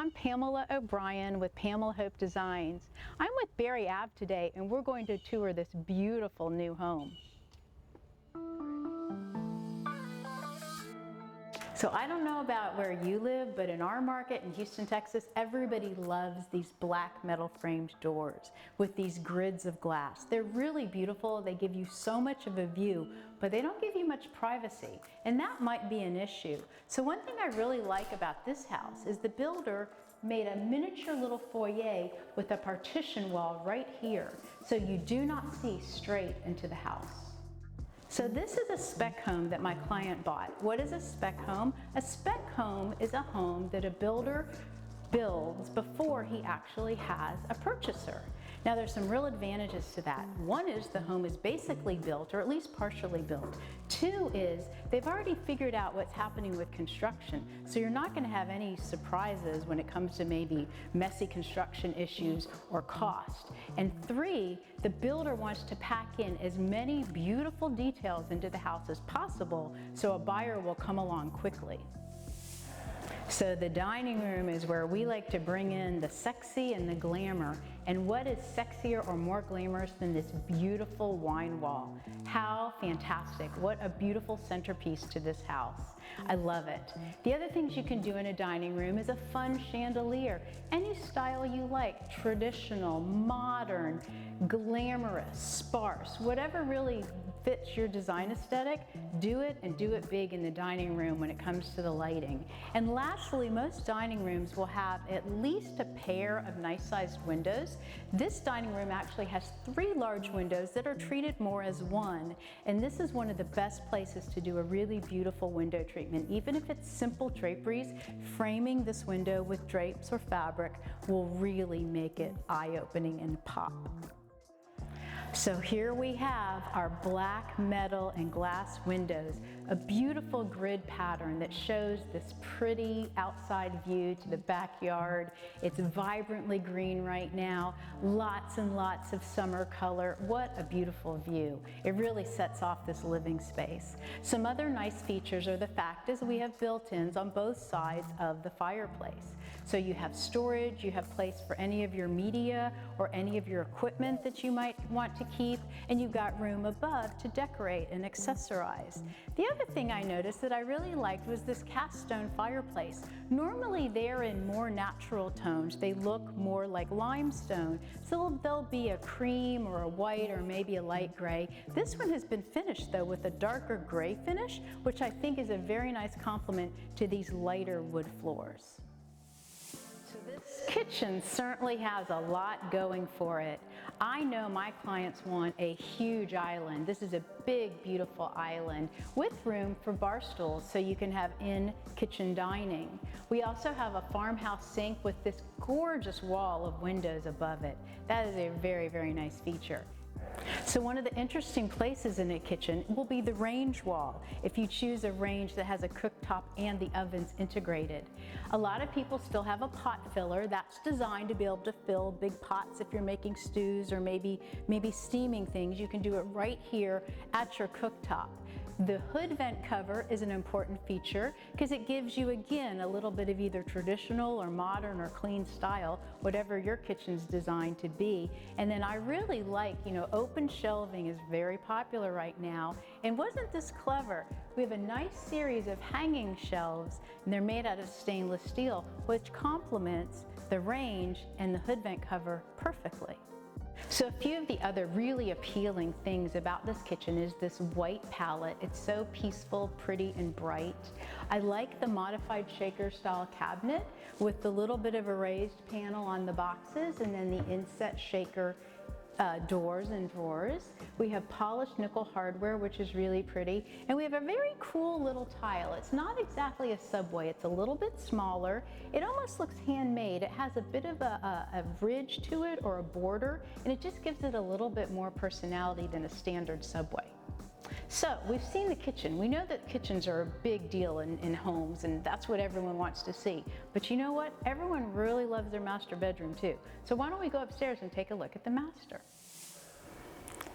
I'm Pamela O'Brien with 𝗕𝗲𝗄𝗆 Designs. I'm with 𝗵𝗺𝗺 today and we're going to tour this beautiful new home. So I don't know about where you live, but in our market in Houston, Texas, everybody loves these black metal framed doors with these grids of glass. They're really beautiful. They give you so much of a view, but they don't give you much privacy. And that might be an issue. So one thing I really like about this house is the builder made a miniature little foyer with a partition wall right here. So you do not see straight into the house. So this is a spec home that my client bought. What is a spec home? A spec home is a home that a builder builds before he actually has a purchaser. Now there's some real advantages to that. One is the home is basically built, or at least partially built. Two is they've already figured out what's happening with construction, so you're not going to have any surprises when it comes to maybe messy construction issues or cost. And three, the builder wants to pack in as many beautiful details into the house as possible so a buyer will come along quickly. So the dining room is where we like to bring in the sexy and the glamour. And what is sexier or more glamorous than this beautiful wine wall? How fantastic. What a beautiful centerpiece to this house. I love it. The other things you can do in a dining room is a fun chandelier. Any style you like, traditional, modern, glamorous, sparse, whatever really fits your design aesthetic, do it and do it big in the dining room when it comes to the lighting. And lastly, most dining rooms will have at least a pair of nice sized windows. This dining room actually has 3 large windows that are treated more as one. And this is one of the best places to do a really beautiful window treatment. Even if it's simple draperies, framing this window with drapes or fabric will really make it eye-opening and pop. So here we have our black metal and glass windows, a beautiful grid pattern that shows this pretty outside view to the backyard. It's vibrantly green right now, lots and lots of summer color. What a beautiful view. It really sets off this living space. Some other nice features are the fact is we have built-ins on both sides of the fireplace. So you have storage, you have place for any of your media or any of your equipment that you might want to keep, and you've got room above to decorate and accessorize. The other thing I noticed that I really liked was this cast stone fireplace. Normally they're in more natural tones. They look more like limestone, so they'll be a cream or a white or maybe a light gray. This one has been finished though with a darker gray finish, which I think is a very nice complement to these lighter wood floors. So this kitchen certainly has a lot going for it. I know my clients want a huge island. This is a big, beautiful island with room for bar stools so you can have in-kitchen dining. We also have a farmhouse sink with this gorgeous wall of windows above it. That is a very, very nice feature. So one of the interesting places in a kitchen will be the range wall, if you choose a range that has a cooktop and the ovens integrated. A lot of people still have a pot filler. That's designed to be able to fill big pots if you're making stews or maybe steaming things. You can do it right here at your cooktop. The hood vent cover is an important feature because it gives you, again, a little bit of either traditional or modern or clean style, whatever your kitchen's designed to be. And then I really like, open shelving is very popular right now. And wasn't this clever? We have a nice series of hanging shelves, and they're made out of stainless steel, which complements the range and the hood vent cover perfectly. So a few of the other really appealing things about this kitchen is this white palette. It's so peaceful, pretty, and bright. I like the modified shaker style cabinet with the little bit of a raised panel on the boxes and then the inset shaker doors and drawers. We have polished nickel hardware, which is really pretty. And we have a very cool little tile. It's not exactly a subway. It's a little bit smaller. It almost looks handmade. It has a bit of a ridge to it or a border, and it just gives it a little bit more personality than a standard subway. So we've seen the kitchen. We know that kitchens are a big deal in homes, and that's what everyone wants to see. But you know what? Everyone really loves their master bedroom too. So why don't we go upstairs and take a look at the master?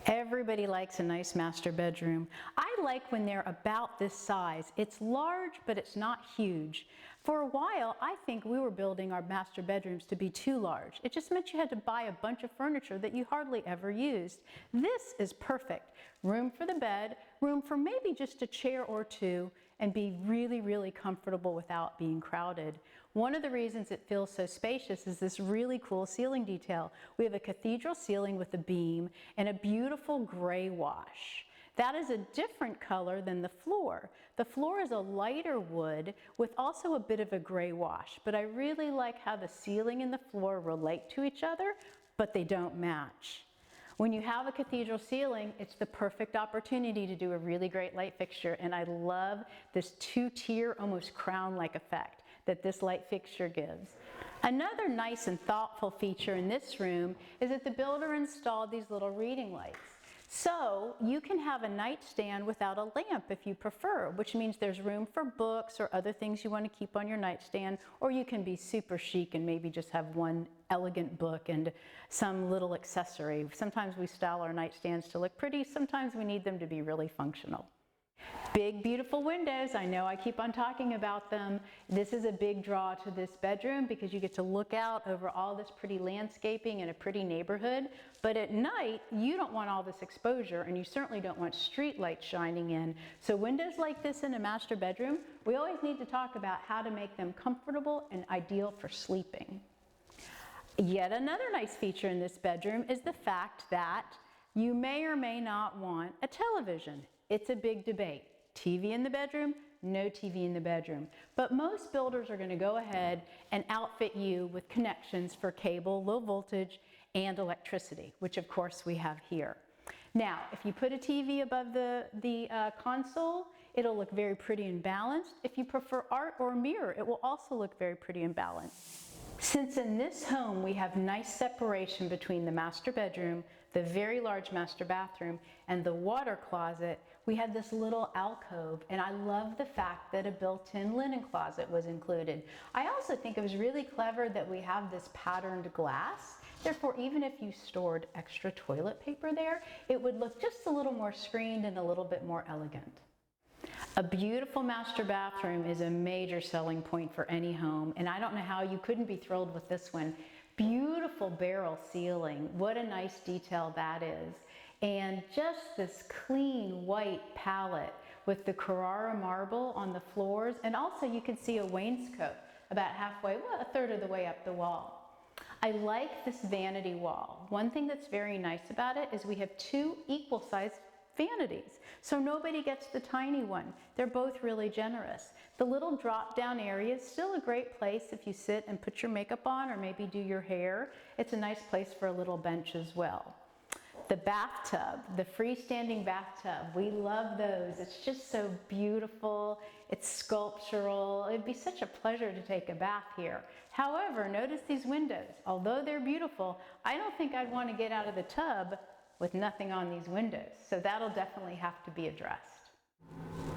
Everybody likes a nice master bedroom. I like when they're about this size. It's large, but it's not huge. For a while, I think we were building our master bedrooms to be too large. It just meant you had to buy a bunch of furniture that you hardly ever used. This is perfect. Room for the bed, room for maybe just a chair or two, and be really, really comfortable without being crowded. One of the reasons it feels so spacious is this really cool ceiling detail. We have a cathedral ceiling with a beam and a beautiful gray wash. That is a different color than the floor. The floor is a lighter wood with also a bit of a gray wash, but I really like how the ceiling and the floor relate to each other, but they don't match. When you have a cathedral ceiling, it's the perfect opportunity to do a really great light fixture, and I love this two-tier, almost crown-like effect that this light fixture gives. Another nice and thoughtful feature in this room is that the builder installed these little reading lights. So you can have a nightstand without a lamp if you prefer, which means there's room for books or other things you want to keep on your nightstand, or you can be super chic and maybe just have one elegant book and some little accessory. Sometimes we style our nightstands to look pretty, sometimes we need them to be really functional. Big, beautiful windows. I know I keep on talking about them. This is a big draw to this bedroom because you get to look out over all this pretty landscaping and a pretty neighborhood. But at night, you don't want all this exposure, and you certainly don't want street lights shining in. So windows like this in a master bedroom, we always need to talk about how to make them comfortable and ideal for sleeping. Yet another nice feature in this bedroom is the fact that you may or may not want a television. It's a big debate. TV in the bedroom, no TV in the bedroom. But most builders are going to go ahead and outfit you with connections for cable, low voltage, and electricity, which of course we have here. Now, if you put a TV above the console, it'll look very pretty and balanced. If you prefer art or a mirror, it will also look very pretty and balanced. Since in this home we have nice separation between the master bedroom, the very large master bathroom, and the water closet, we have this little alcove, and I love the fact that a built-in linen closet was included. I also think it was really clever that we have this patterned glass. Therefore, even if you stored extra toilet paper there, it would look just a little more screened and a little bit more elegant. A beautiful master bathroom is a major selling point for any home, and I don't know how you couldn't be thrilled with this one. Beautiful barrel ceiling, what a nice detail that is. And just this clean white palette with the Carrara marble on the floors, and also you can see a wainscot about halfway, well, a third of the way up the wall. I like this vanity wall. One thing that's very nice about it is we have two equal-sized vanities, so nobody gets the tiny one. They're both really generous. The little drop-down area is still a great place if you sit and put your makeup on or maybe do your hair. It's a nice place for a little bench as well. The bathtub, the freestanding bathtub, we love those. It's just so beautiful. It's sculptural. It'd be such a pleasure to take a bath here. However, notice these windows. Although they're beautiful, I don't think I'd want to get out of the tub with nothing on these windows. So that'll definitely have to be addressed.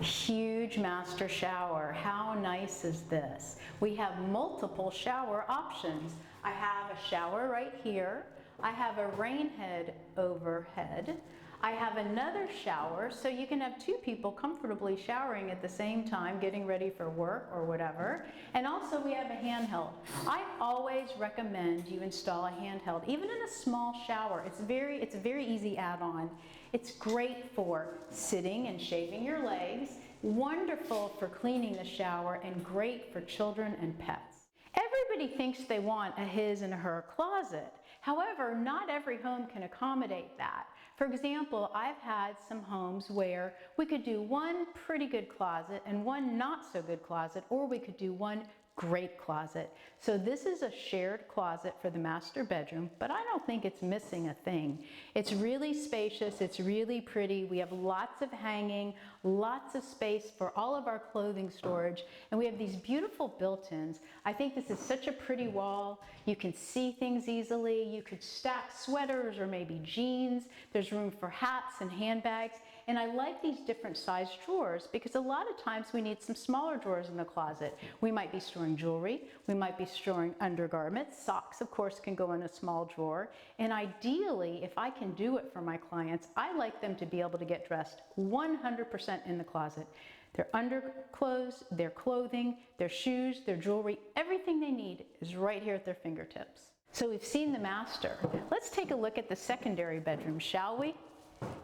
Huge master shower. How nice is this? We have multiple shower options. I have a shower right here. I have a rain head overhead. I have another shower, so you can have two people comfortably showering at the same time, getting ready for work or whatever. And also we have a handheld. I always recommend you install a handheld, even in a small shower. It's a very easy add-on. It's great for sitting and shaving your legs, wonderful for cleaning the shower, and great for children and pets. Everybody thinks they want a his and her closet. However, not every home can accommodate that. For example, I've had some homes where we could do one pretty good closet and one not so good closet, or we could do one great closet. So this is a shared closet for the master bedroom, but I don't think it's missing a thing. It's really spacious, it's really pretty. We have lots of hanging, lots of space for all of our clothing storage, and we have these beautiful built-ins. I think this is such a pretty wall. You can see things easily. You could stack sweaters or maybe jeans. There's room for hats and handbags. And I like these different size drawers because a lot of times we need some smaller drawers in the closet. We might be storing jewelry, we might be storing undergarments, socks of course can go in a small drawer. And ideally, if I can do it for my clients, I like them to be able to get dressed 100% in the closet. Their underclothes, their clothing, their shoes, their jewelry, everything they need is right here at their fingertips. So we've seen the master. Let's take a look at the secondary bedroom, shall we?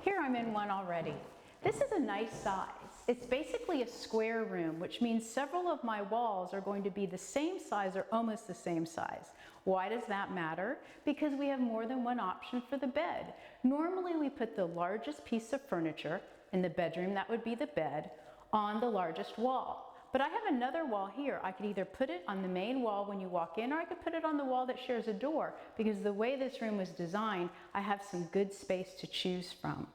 Here I'm in one already. This is a nice size. It's basically a square room, which means several of my walls are going to be the same size or almost the same size. Why does that matter? Because we have more than one option for the bed. Normally we put the largest piece of furniture in the bedroom, that would be the bed, on the largest wall. But I have another wall here. I could either put it on the main wall when you walk in, or I could put it on the wall that shares a door, because the way this room was designed, I have some good space to choose from.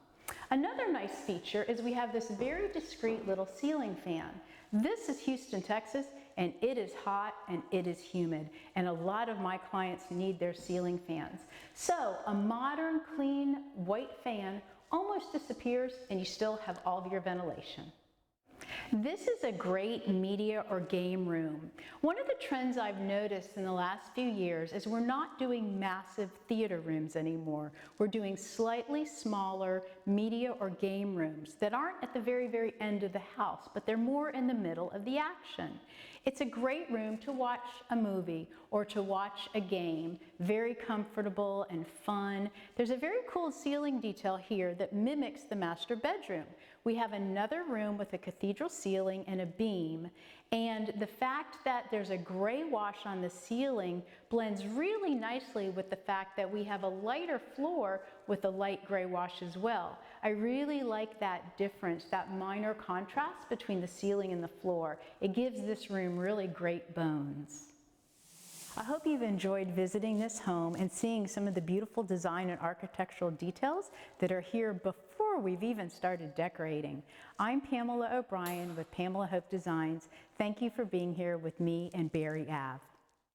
Another nice feature is we have this very discreet little ceiling fan. This is Houston, Texas, and it is hot and it is humid, and a lot of my clients need their ceiling fans. So a modern, clean, white fan almost disappears and you still have all of your ventilation. This is a great media or game room. One of the trends I've noticed in the last few years is we're not doing massive theater rooms anymore. We're doing slightly smaller media or game rooms that aren't at the very, very end of the house, but they're more in the middle of the action. It's a great room to watch a movie or to watch a game. Very comfortable and fun. There's a very cool ceiling detail here that mimics the master bedroom. We have another room with a cathedral ceiling and a beam, and the fact that there's a gray wash on the ceiling blends really nicely with the fact that we have a lighter floor with a light gray wash as well. I really like that difference, that minor contrast between the ceiling and the floor. It gives this room really great bones. I hope you've enjoyed visiting this home and seeing some of the beautiful design and architectural details that are here before we've even started decorating. I'm Pamela O'Brien with Pamela O'Brien Designs. Thank you for being here with me and Barry Ave.